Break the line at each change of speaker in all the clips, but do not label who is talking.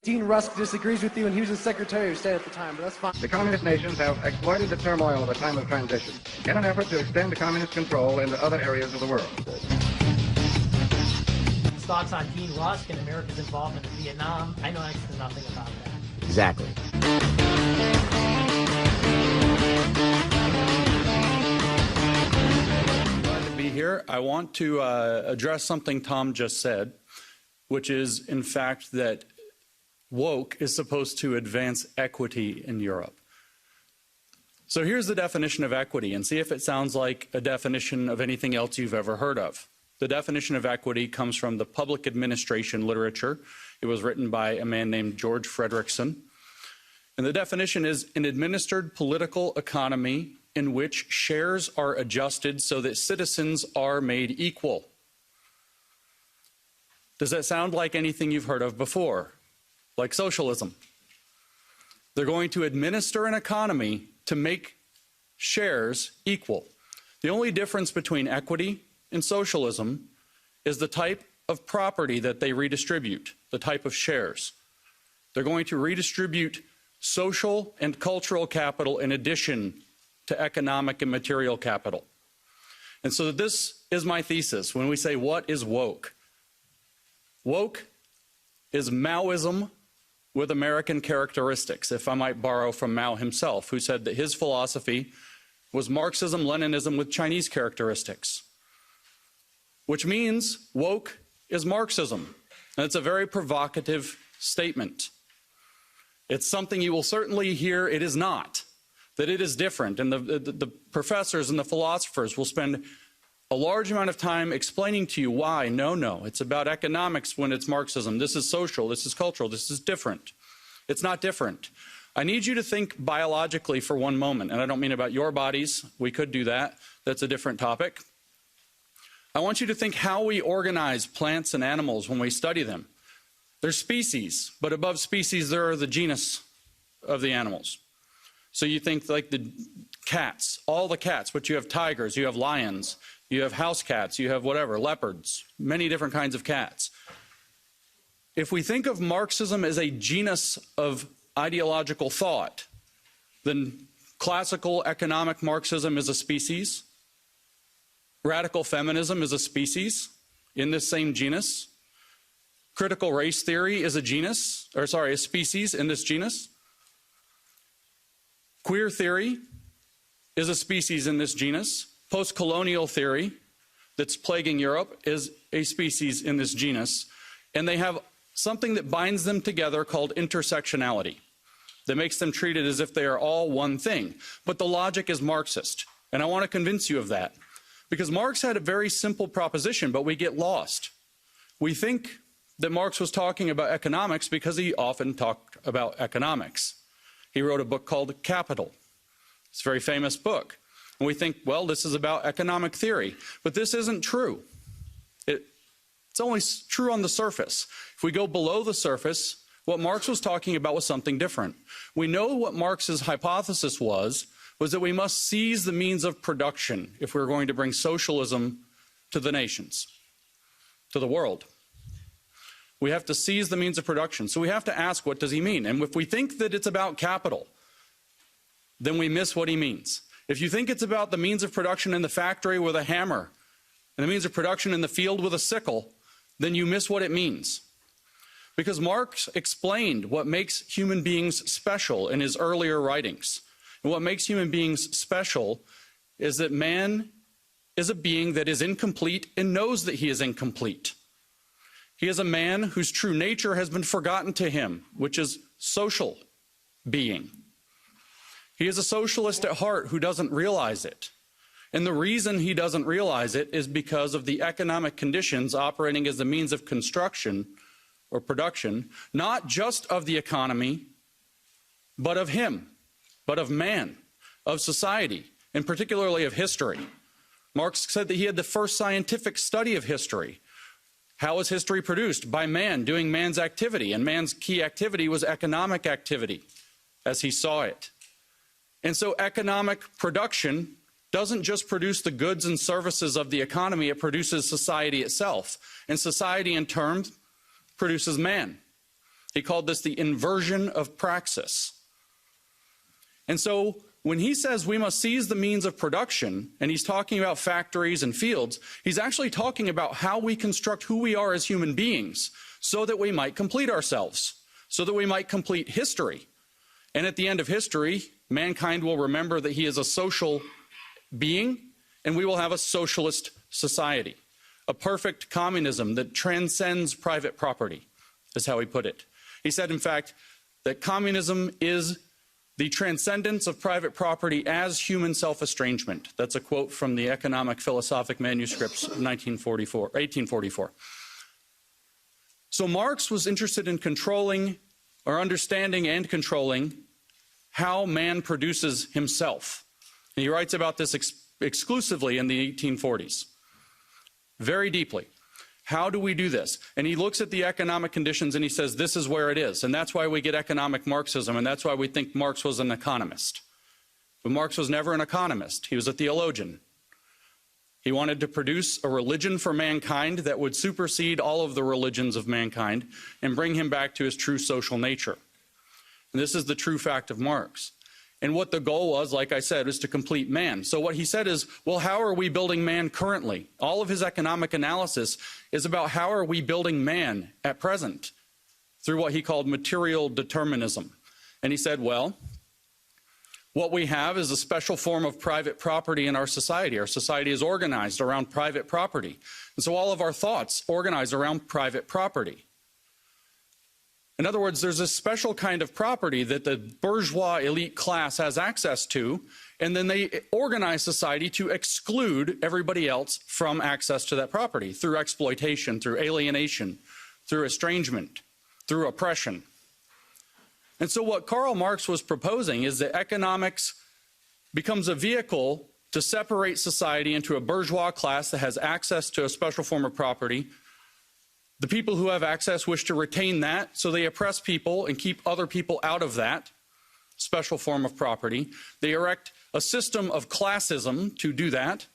Dean Rusk disagrees with you, and he was the Secretary of State at the time, but that's fine.
The communist nations have exploited the turmoil of a time of transition in an effort to extend communist control into other areas of the world.
Thoughts on Dean Rusk and America's involvement in Vietnam? I know next to nothing about that.
Exactly.
Glad to be here. I want to address something Tom just said, which is, in fact, that woke is supposed to advance equity in Europe. So here's the definition of equity, and see if it sounds like a definition of anything else you've ever heard of. The definition of equity comes from the public administration literature. It was written by a man named George Frederickson. And the definition is an administered political economy in which shares are adjusted so that citizens are made equal. Does that sound like anything you've heard of before? Like socialism? They're going to administer an economy to make shares equal. The only difference between equity and socialism is the type of property that they redistribute, the type of shares. They're going to redistribute social and cultural capital in addition to economic and material capital. And so this is my thesis when we say, what is woke? Woke is Maoism with American characteristics, if I might borrow from Mao himself, who said that his philosophy was Marxism, Leninism with Chinese characteristics, which means woke is Marxism. And it's a very provocative statement. It's something you will certainly hear it is not, that it is different. And the professors and the philosophers will spend a large amount of time explaining to you why. No, it's about economics when it's Marxism. This is social, this is cultural, this is different. It's not different. I need you to think biologically for one moment, and I don't mean about your bodies. We could do that. That's a different topic. I want you to think how we organize plants and animals when we study them. They're species, but above species there are the genus of the animals. So you think like the cats, all the cats, but you have tigers, you have lions, you have house cats, you have whatever, leopards, many different kinds of cats. If we think of Marxism as a genus of ideological thought, then classical economic Marxism is a species, radical feminism is a species in this same genus, critical race theory is a species in this genus, queer theory is a species in this genus, post-colonial theory that's plaguing Europe is a species in this genus, and they have something that binds them together called intersectionality that makes them treated as if they are all one thing. But the logic is Marxist, and I want to convince you of that, because Marx had a very simple proposition, but we get lost. We think that Marx was talking about economics because he often talked about economics. He wrote a book called Capital. It's a very famous book. And we think, well, this is about economic theory. But this isn't true. It's only true on the surface. If we go below the surface, what Marx was talking about was something different. We know what Marx's hypothesis was that we must seize the means of production if we're going to bring socialism to the nations, to the world. We have to seize the means of production. So we have to ask, what does he mean? And if we think that it's about capital, then we miss what he means. If you think it's about the means of production in the factory with a hammer and the means of production in the field with a sickle, then you miss what it means. Because Marx explained what makes human beings special in his earlier writings. And what makes human beings special is that man is a being that is incomplete and knows that he is incomplete. He is a man whose true nature has been forgotten to him, which is social being. He is a socialist at heart who doesn't realize it. And the reason he doesn't realize it is because of the economic conditions operating as the means of construction or production, not just of the economy, but of him, but of man, of society, and particularly of history. Marx said that he had the first scientific study of history. How is history produced? By man, doing man's activity, and man's key activity was economic activity, as he saw it. And so economic production doesn't just produce the goods and services of the economy, it produces society itself. And society in turn produces man. He called this the inversion of praxis. And so when he says we must seize the means of production, and he's talking about factories and fields, he's actually talking about how we construct who we are as human beings so that we might complete ourselves, so that we might complete history. And at the end of history, mankind will remember that he is a social being, and we will have a socialist society, a perfect communism that transcends private property, is how he put it. He said, in fact, that communism is the transcendence of private property as human self-estrangement. That's a quote from the Economic Philosophic Manuscripts of 1844. So Marx was interested in controlling, or understanding and controlling, how man produces himself. And he writes about this exclusively in the 1840s, very deeply. How do we do this? And he looks at the economic conditions and he says, this is where it is. And that's why we get economic Marxism, and that's why we think Marx was an economist. But Marx was never an economist. He was a theologian. He wanted to produce a religion for mankind that would supersede all of the religions of mankind and bring him back to his true social nature. And this is the true fact of Marx. And what the goal was, like I said, is to complete man. So what he said is, well, how are we building man currently? All of his economic analysis is about how are we building man at present through what he called material determinism. And he said, well, what we have is a special form of private property in our society. Our society is organized around private property. And so all of our thoughts organize around private property. In other words, there's a special kind of property that the bourgeois elite class has access to, and then they organize society to exclude everybody else from access to that property through exploitation, through alienation, through estrangement, through oppression. And so what Karl Marx was proposing is that economics becomes a vehicle to separate society into a bourgeois class that has access to a special form of property. The people who have access wish to retain that, so they oppress people and keep other people out of that special form of property. They erect a system of classism to do that.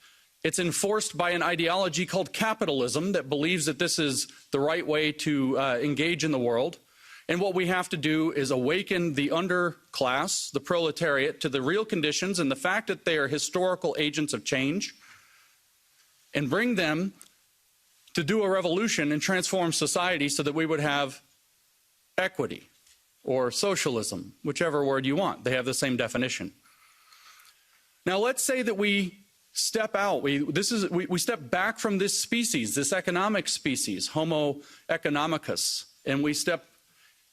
It's enforced by an ideology called capitalism that believes that this is the right way to engage in the world. And what we have to do is awaken the underclass, the proletariat, to the real conditions and the fact that they are historical agents of change, and bring them to do a revolution and transform society so that we would have equity or socialism, whichever word you want. They have the same definition. Now let's say that we step out, we step back from this species, this economic species, Homo economicus, and we step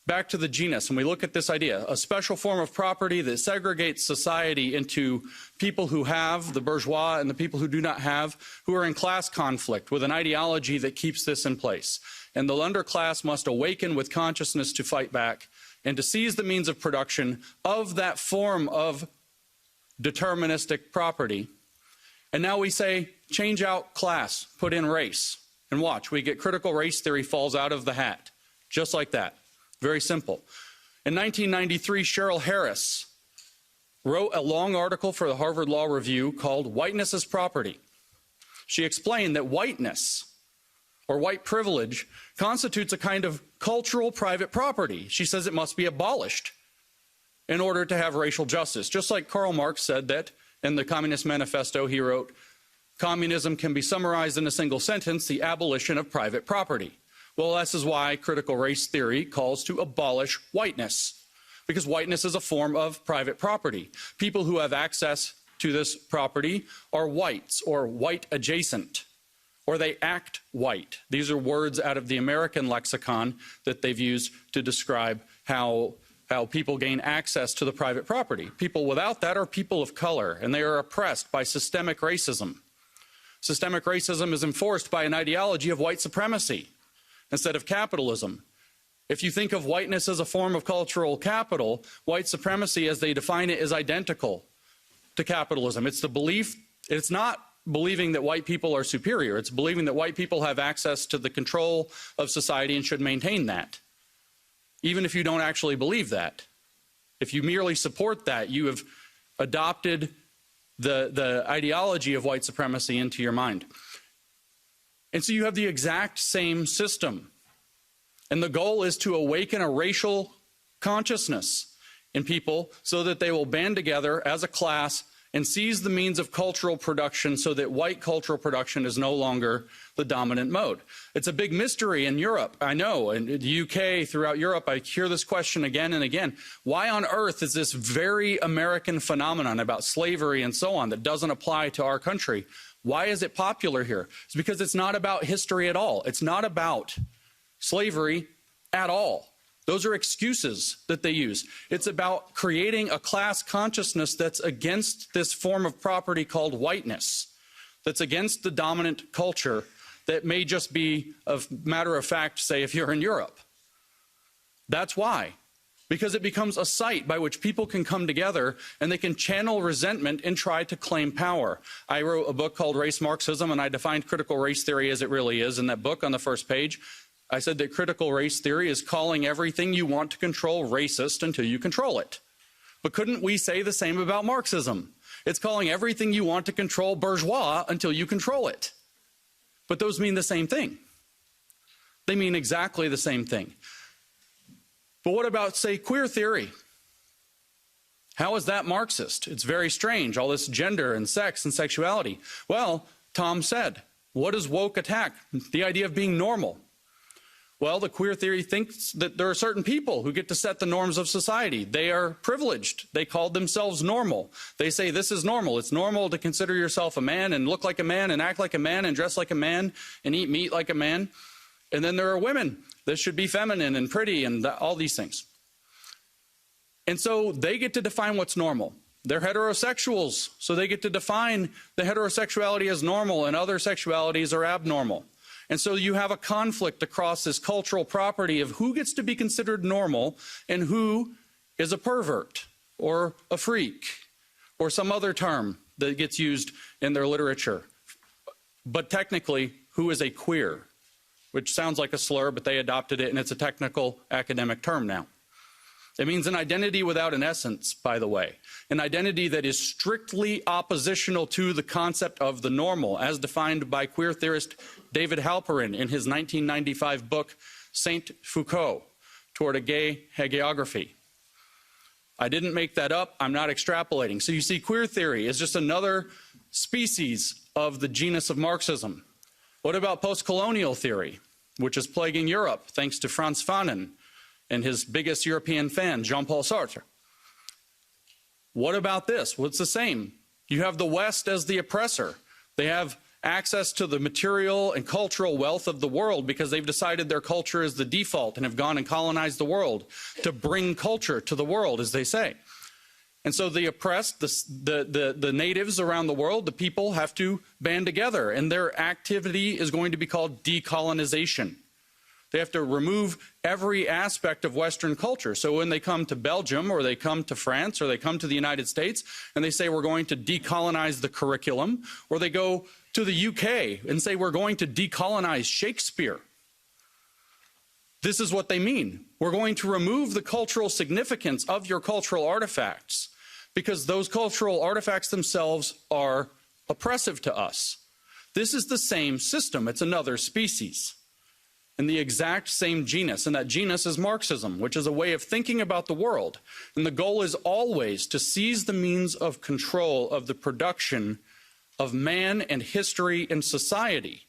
back to the genus, and we look at this idea, a special form of property that segregates society into people who have, the bourgeois, and the people who do not have, who are in class conflict with an ideology that keeps this in place. And the underclass must awaken with consciousness to fight back and to seize the means of production of that form of deterministic property. And now we say, change out class, put in race. And watch, we get critical race theory falls out of the hat, just like that. Very simple. In 1993, Cheryl Harris wrote a long article for the Harvard Law Review called Whiteness as Property. She explained that whiteness, or white privilege, constitutes a kind of cultural private property. She says it must be abolished in order to have racial justice. Just like Karl Marx said that in the Communist Manifesto, he wrote, communism can be summarized in a single sentence, the abolition of private property. Well, this is why critical race theory calls to abolish whiteness, because whiteness is a form of private property. People who have access to this property are whites or white adjacent, or they act white. These are words out of the American lexicon that they've used to describe how people gain access to the private property. People without that are people of color, and they are oppressed by systemic racism. Systemic racism is enforced by an ideology of white supremacy instead of capitalism. If you think of whiteness as a form of cultural capital, white supremacy, as they define it, is identical to capitalism. It's the belief, it's not believing that white people are superior. It's believing that white people have access to the control of society and should maintain that, even if you don't actually believe that. If you merely support that, you have adopted the ideology of white supremacy into your mind. And so you have the exact same system And the goal is to awaken a racial consciousness in people so that they will band together as a class and seize the means of cultural production so that white cultural production is no longer the dominant mode. It's a big mystery in Europe, I know, in the UK, throughout Europe, I hear this question again and again. Why on earth is this very American phenomenon about slavery and so on that doesn't apply to our country? Why is it popular here? It's because it's not about history at all. It's not about slavery at all. Those are excuses that they use. It's about creating a class consciousness that's against this form of property called whiteness, that's against the dominant culture that may just be a matter of fact, say, if you're in Europe. That's why. Because it becomes a site by which people can come together and they can channel resentment and try to claim power. I wrote a book called Race Marxism, and I defined critical race theory as it really is in that book on the first page. I said that critical race theory is calling everything you want to control racist until you control it. But couldn't we say the same about Marxism? It's calling everything you want to control bourgeois until you control it. But those mean the same thing. They mean exactly the same thing. But what about, say, queer theory? How is that Marxist? It's very strange, all this gender and sex and sexuality. Well, Tom said, what does woke attack? The idea of being normal. Well, the queer theory thinks that there are certain people who get to set the norms of society. They are privileged. They call themselves normal. They say this is normal. It's normal to consider yourself a man and look like a man and act like a man and dress like a man and eat meat like a man. And then there are women that should be feminine and pretty and all these things. And so they get to define what's normal. They're heterosexuals, so they get to define the heterosexuality as normal and other sexualities are abnormal. And so you have a conflict across this cultural property of who gets to be considered normal and who is a pervert or a freak or some other term that gets used in their literature. But technically, who is a queer, which sounds like a slur, but they adopted it and it's a technical academic term now. It means an identity without an essence, by the way, an identity that is strictly oppositional to the concept of the normal, as defined by queer theorist David Halperin in his 1995 book, Saint Foucault, Toward a Gay Hagiography. I didn't make that up. I'm not extrapolating. So you see, queer theory is just another species of the genus of Marxism. What about post-colonial theory, which is plaguing Europe, thanks to Frantz Fanon and his biggest European fan, Jean-Paul Sartre? What about this? Well, it's the same. You have the West as the oppressor. They have access to the material and cultural wealth of the world because they've decided their culture is the default and have gone and colonized the world to bring culture to the world, as they say. And so the oppressed, the natives around the world, the people have to band together, and their activity is going to be called decolonization. They have to remove every aspect of Western culture. So when they come to Belgium or they come to France or they come to the United States and they say we're going to decolonize the curriculum, or they go to the UK and say we're going to decolonize Shakespeare, this is what they mean. We're going to remove the cultural significance of your cultural artifacts because those cultural artifacts themselves are oppressive to us. This is the same system. It's another species in the exact same genus, and that genus is Marxism, which is a way of thinking about the world. And the goal is always to seize the means of control of the production of man and history and society.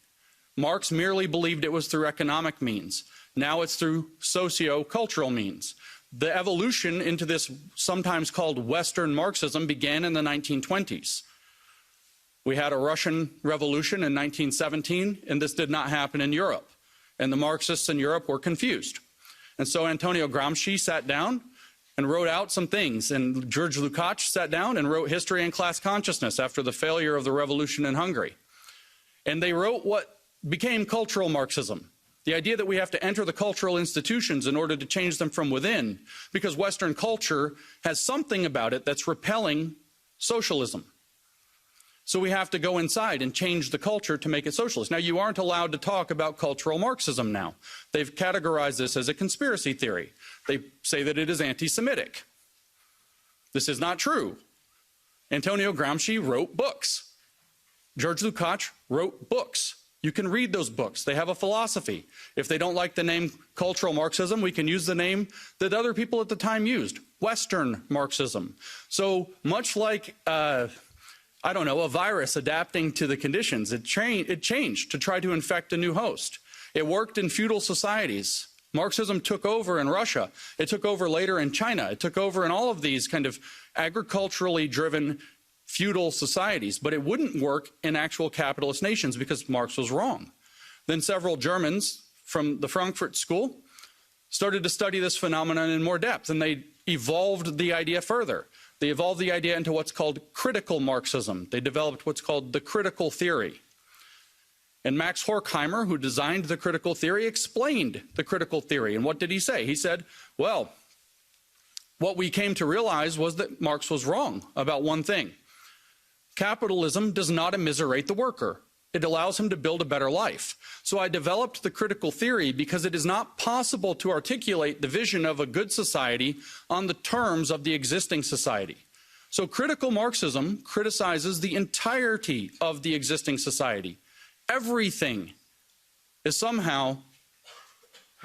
Marx merely believed it was through economic means. Now it's through socio-cultural means. The evolution into this sometimes called Western Marxism began in the 1920s. We had a Russian Revolution in 1917, and this did not happen in Europe. And the Marxists in Europe were confused. And so Antonio Gramsci sat down and wrote out some things. And George Lukács sat down and wrote History and Class Consciousness after the failure of the revolution in Hungary. And they wrote what became cultural Marxism. The idea that we have to enter the cultural institutions in order to change them from within, because Western culture has something about it that's repelling socialism. So we have to go inside and change the culture to make it socialist. Now, you aren't allowed to talk about cultural Marxism now. They've categorized this as a conspiracy theory. They say that it is anti-Semitic. This is not true. Antonio Gramsci wrote books. George Lukács wrote books. You can read those books. They have a philosophy. If they don't like the name cultural Marxism, we can use the name that other people at the time used, Western Marxism. So much like, I don't know, a virus adapting to the conditions, it changed to try to infect a new host. It worked in feudal societies. Marxism took over in Russia. It took over later in China. It took over in all of these kind of agriculturally driven feudal societies, but it wouldn't work in actual capitalist nations because Marx was wrong. Then several Germans from the Frankfurt School started to study this phenomenon in more depth, and they evolved the idea further. They evolved the idea into what's called critical Marxism. They developed what's called the critical theory. And Max Horkheimer, who designed the critical theory, explained the critical theory. And what did he say? He said, well, what we came to realize was that Marx was wrong about one thing. Capitalism does not immiserate the worker. It allows him to build a better life. So I developed the critical theory because it is not possible to articulate the vision of a good society on the terms of the existing society. So critical Marxism criticizes the entirety of the existing society. Everything is somehow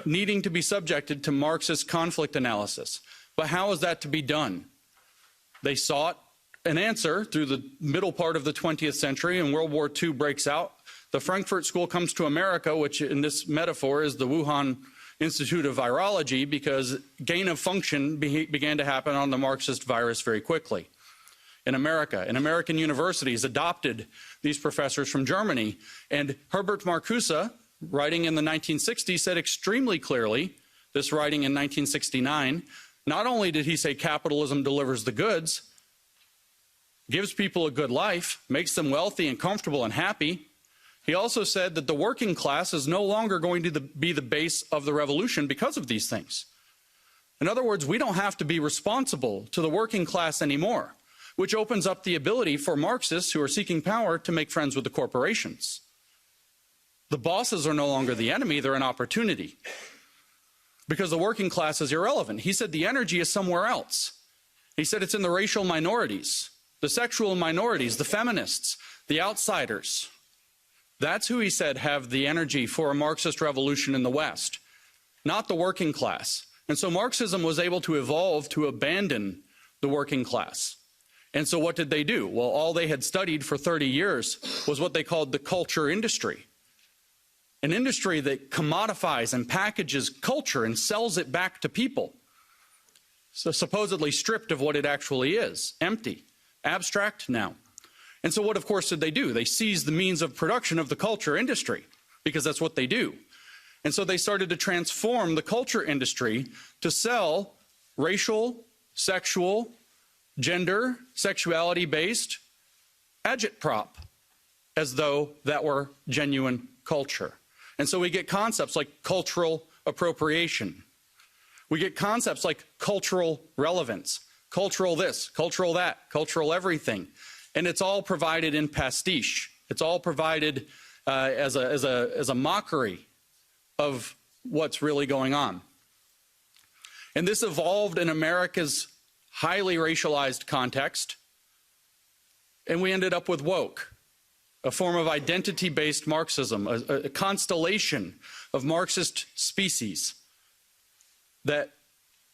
needing to be subjected to Marxist conflict analysis. But how is that to be done? They sought an answer through the middle part of the 20th century, and World War II breaks out. The Frankfurt School comes to America, which in this metaphor is the Wuhan Institute of Virology, because gain of function began to happen on the Marxist virus very quickly in America. And American universities adopted these professors from Germany. And Herbert Marcuse, writing in the 1960s, said extremely clearly, this writing in 1969, not only did he say capitalism delivers the goods, gives people a good life, makes them wealthy and comfortable and happy, he also said that the working class is no longer going to be the base of the revolution because of these things. In other words, we don't have to be responsible to the working class anymore, which opens up the ability for Marxists who are seeking power to make friends with the corporations. The bosses are no longer the enemy, they're an opportunity. Because the working class is irrelevant. He said the energy is somewhere else. He said it's in the racial minorities, the sexual minorities, the feminists, the outsiders. That's who he said have the energy for a Marxist revolution in the West, not the working class. And so Marxism was able to evolve to abandon the working class. And so what did they do? Well, all they had studied for 30 years was what they called the culture industry. An industry that commodifies and packages culture and sells it back to people. So supposedly stripped of what it actually is, empty, abstract now. And so what, of course, did they do? They seized the means of production of the culture industry, because that's what they do. And so they started to transform the culture industry to sell racial, sexual, gender, sexuality-based agitprop as though that were genuine culture. And so we get concepts like cultural appropriation. We get concepts like cultural relevance, cultural this, cultural that, cultural everything. And it's all provided in pastiche. It's all provided as a mockery of what's really going on. And this evolved in America's highly racialized context. And we ended up with woke, a form of identity-based Marxism, a constellation of Marxist species that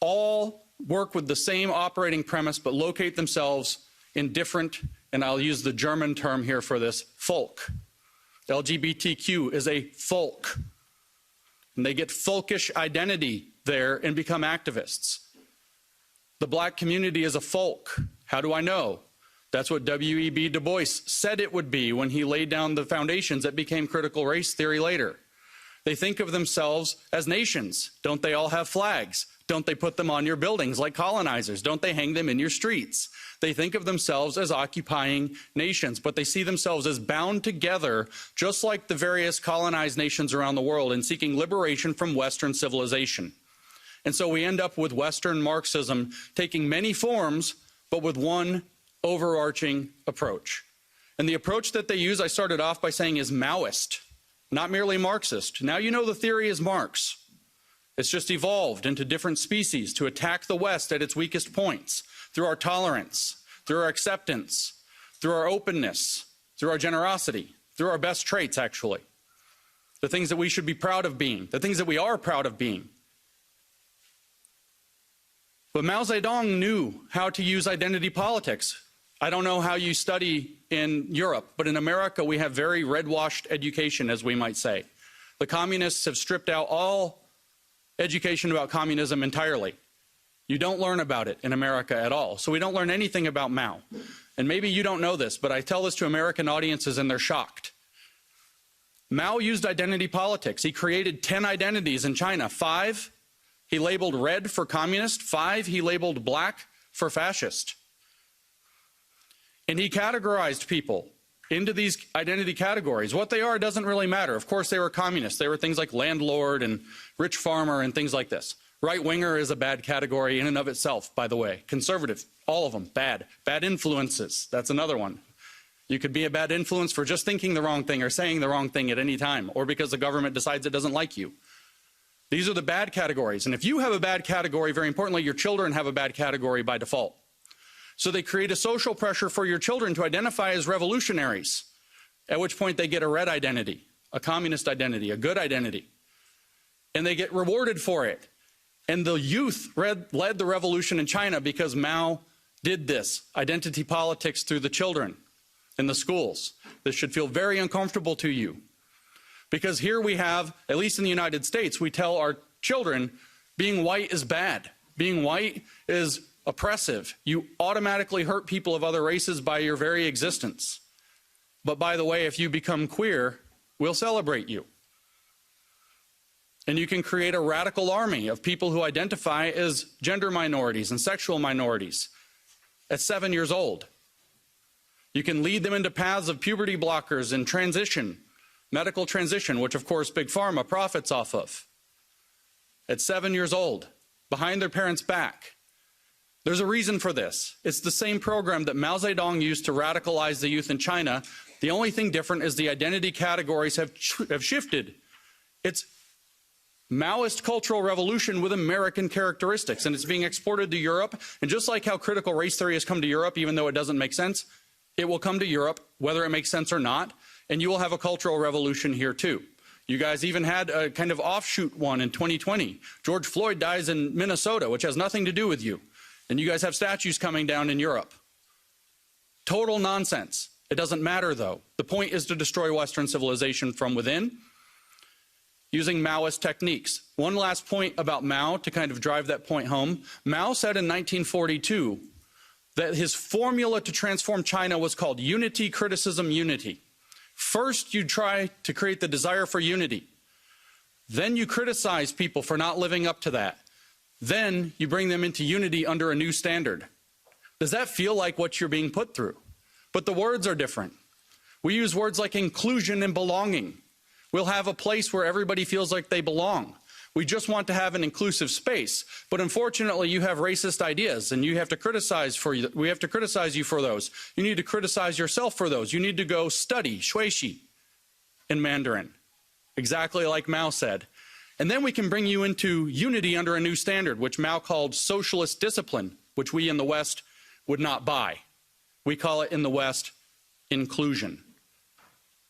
all work with the same operating premise but locate themselves in different, and I'll use the German term here for this, folk. LGBTQ is a folk. And they get folkish identity there and become activists. The black community is a folk. How do I know? That's what W.E.B. Du Bois said it would be when he laid down the foundations that became critical race theory later. They think of themselves as nations. Don't they all have flags? Don't they put them on your buildings like colonizers? Don't they hang them in your streets? They think of themselves as occupying nations, but they see themselves as bound together, just like the various colonized nations around the world, in seeking liberation from Western civilization. And so we end up with Western Marxism taking many forms, but with one overarching approach. And the approach that they use, I started off by saying, is Maoist, not merely Marxist. Now you know the theory is Marx. It's just evolved into different species to attack the West at its weakest points through our tolerance, through our acceptance, through our openness, through our generosity, through our best traits, actually. the things that we should be proud of being, the things that we are proud of being. But Mao Zedong knew how to use identity politics. I don't know how you study in Europe, but in America we have very red-washed education, as we might say. The communists have stripped out all education about communism entirely. You don't learn about it in America at all. So we don't learn anything about Mao. And maybe you don't know this, but I tell this to American audiences and they're shocked. Mao used identity politics. He created 10 identities in China. 5, he labeled red for communist. 5, he labeled black for fascist. And he categorized people into these identity categories. What they are doesn't really matter. Of course, they were communists. They were things like landlord and rich farmer and things like this. Right-winger is a bad category in and of itself, by the way. Conservative, all of them, bad. Bad influences, that's another one. You could be a bad influence for just thinking the wrong thing or saying the wrong thing at any time, or because the government decides it doesn't like you. These are the bad categories. And if you have a bad category, very importantly, your children have a bad category by default. So they create a social pressure for your children to identify as revolutionaries, at which point they get a red identity, a communist identity, a good identity. And they get rewarded for it. And the youth led the revolution in China because Mao did this, identity politics through the children in the schools. This should feel very uncomfortable to you. Because here we have, at least in the United States, we tell our children being white is bad. Being white is oppressive. You automatically hurt people of other races by your very existence. But by the way, if you become queer, we'll celebrate you. And you can create a radical army of people who identify as gender minorities and sexual minorities at 7 years old. You can lead them into paths of puberty blockers and transition, medical transition, which of course Big Pharma profits off of. At 7 years old, behind their parents' back. There's a reason for this. It's the same program that Mao Zedong used to radicalize the youth in China. The only thing different is the identity categories have shifted. It's Maoist cultural revolution with American characteristics, and it's being exported to Europe. And just like how critical race theory has come to Europe, even though it doesn't make sense, it will come to Europe, whether it makes sense or not, and you will have a cultural revolution here too. You guys even had a kind of offshoot one in 2020. George Floyd dies in Minnesota, which has nothing to do with you. And you guys have statues coming down in Europe. Total nonsense. It doesn't matter, though. The point is to destroy Western civilization from within using Maoist techniques. One last point about Mao to kind of drive that point home. Mao said in 1942 that his formula to transform China was called unity, criticism, unity. First, you try to create the desire for unity. Then you criticize people for not living up to that. Then you bring them into unity under a new standard. Does that feel like what you're being put through? But the words are different. We use words like inclusion and belonging. We'll have a place where everybody feels like they belong. We just want to have an inclusive space. But unfortunately, you have racist ideas, and you have to criticize we have to criticize you for those. You need to criticize yourself for those. You need to go study shuixi in Mandarin, exactly like Mao said. And then we can bring you into unity under a new standard, which Mao called socialist discipline, which we in the West would not buy. We call it in the West inclusion.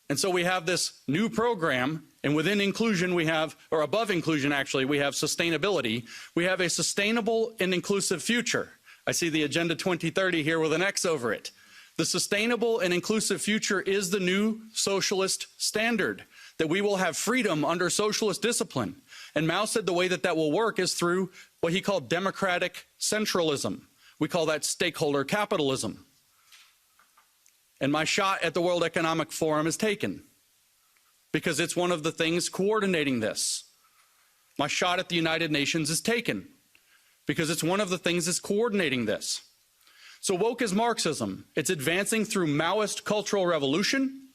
And so we have this new program, and within inclusion we have, or above inclusion actually, we have sustainability. We have a sustainable and inclusive future. I see the Agenda 2030 here with an X over it. The sustainable and inclusive future is the new socialist standard, that we will have freedom under socialist discipline. And Mao said the way that that will work is through what he called democratic centralism. We call that stakeholder capitalism. And my shot at the World Economic Forum is taken because it's one of the things coordinating this. My shot at the United Nations is taken because it's one of the things that's coordinating this. So woke is Marxism. It's advancing through Maoist cultural revolution.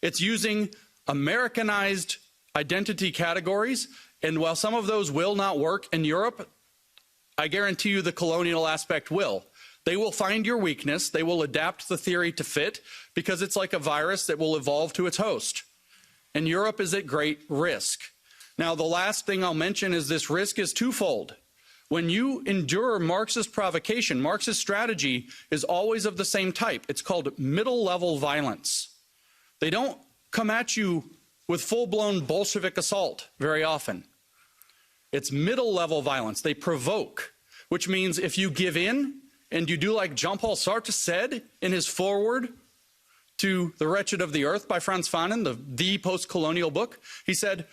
It's using Americanized identity categories. And while some of those will not work in Europe, I guarantee you the colonial aspect will. They will find your weakness. They will adapt the theory to fit because it's like a virus that will evolve to its host. And Europe is at great risk. Now, the last thing I'll mention is this risk is twofold. When you endure Marxist provocation, Marxist strategy is always of the same type. It's called middle-level violence. They don't come at you with full-blown Bolshevik assault very often. It's middle-level violence. They provoke, which means if you give in and you do like Jean-Paul Sartre said in his foreword to The Wretched of the Earth by Frantz Fanon, the post-colonial book, he said,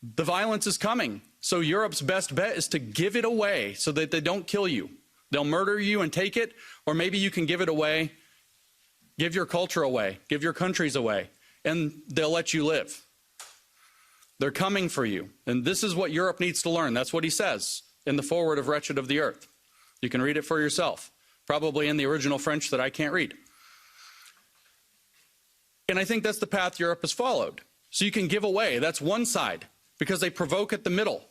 the violence is coming, so Europe's best bet is to give it away so that they don't kill you. They'll murder you and take it, or maybe you can give it away, give your culture away, give your countries away, and they'll let you live. They're coming for you. And this is what Europe needs to learn. That's what he says in the foreword of Wretched of the Earth. You can read it for yourself, probably in the original French that I can't read. And I think that's the path Europe has followed. So you can give away. That's one side, because they provoke at the middle.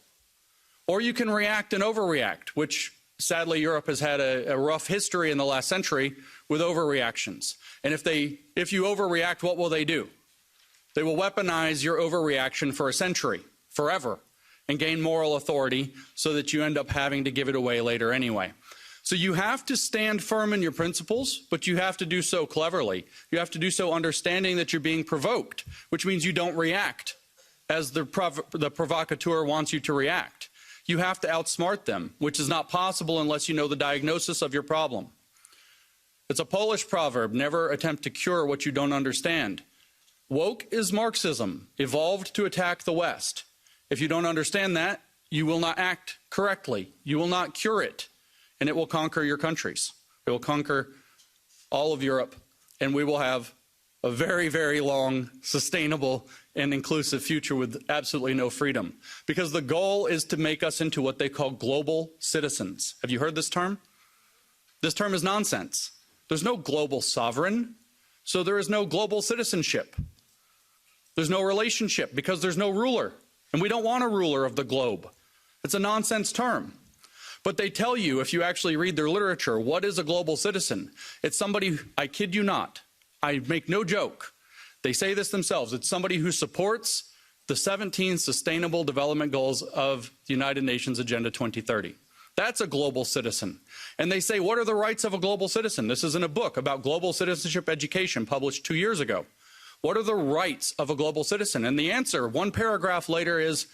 Or you can react and overreact, which sadly Europe has had a rough history in the last century with overreactions. And if you overreact, what will they do? They will weaponize your overreaction for a century, forever, and gain moral authority so that you end up having to give it away later anyway. So you have to stand firm in your principles, but you have to do so cleverly. You have to do so understanding that you're being provoked, which means you don't react as the provocateur wants you to react. You have to outsmart them, which is not possible unless you know the diagnosis of your problem. It's a Polish proverb, never attempt to cure what you don't understand. Woke is Marxism, evolved to attack the West. If you don't understand that, you will not act correctly. You will not cure it, and it will conquer your countries. It will conquer all of Europe, and we will have a very, very long, sustainable, and inclusive future with absolutely no freedom. Because the goal is to make us into what they call global citizens. Have you heard this term? This term is nonsense. There's no global sovereign, so there is no global citizenship. There's no relationship because there's no ruler, and we don't want a ruler of the globe. It's a nonsense term. But they tell you, if you actually read their literature, what is a global citizen? It's somebody, I kid you not, I make no joke. They say this themselves. It's somebody who supports the 17 Sustainable Development Goals of the United Nations Agenda 2030. That's a global citizen. And they say, what are the rights of a global citizen? This is in a book about global citizenship education published 2 years ago. What are the rights of a global citizen? And the answer, one paragraph later, is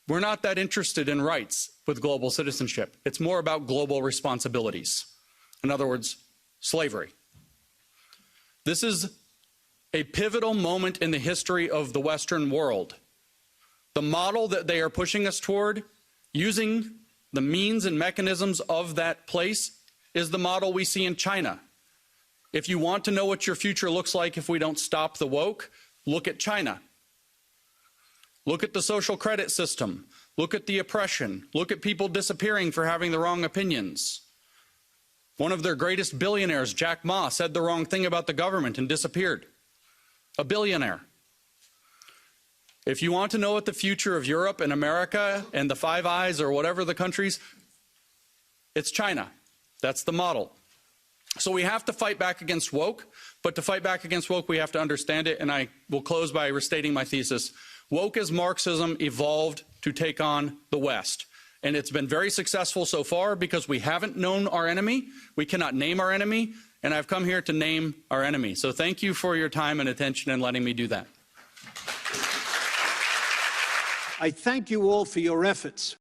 we're not that interested in rights with global citizenship. It's more about global responsibilities. In other words, slavery. This is a pivotal moment in the history of the Western world. The model that they are pushing us toward, using the means and mechanisms of that place, is the model we see in China. If you want to know what your future looks like if we don't stop the woke, look at China. Look at the social credit system. Look at the oppression. Look at people disappearing for having the wrong opinions. One of their greatest billionaires, Jack Ma, said the wrong thing about the government and disappeared. A billionaire. If you want to know what the future of Europe and America and the Five Eyes or whatever the countries, it's China. That's the model. So we have to fight back against woke, but to fight back against woke, we have to understand it, and I will close by restating my thesis. Woke as Marxism evolved to take on the West, and it's been very successful so far because we haven't known our enemy, we cannot name our enemy, and I've come here to name our enemy. So thank you for your time and attention and letting me do that.
I thank you all for your efforts.